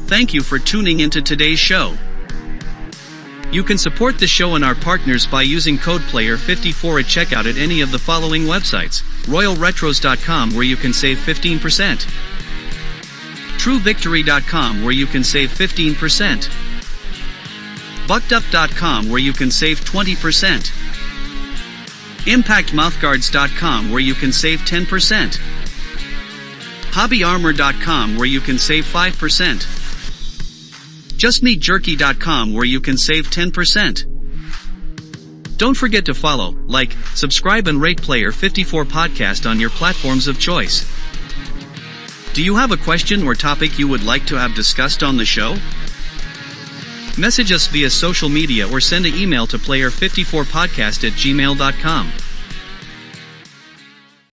Speaker 1: Thank you for tuning into today's show. You can support the show and our partners by using code PLAYER54 at checkout at any of the following websites: RoyalRetros.com, where you can save 15%, TrueVictory.com, where you can save 15%, BuckedUp.com, where you can save 20%, ImpactMouthguards.com, where you can save 10%, HobbyArmor.com, where you can save 5%, JustMeatJerky.com, where you can save 10%. Don't forget to follow, like, subscribe and rate Player 54 Podcast on your platforms of choice. Do you have a question or topic you would like to have discussed on the show? Message us via social media or send an email to player54podcast@gmail.com.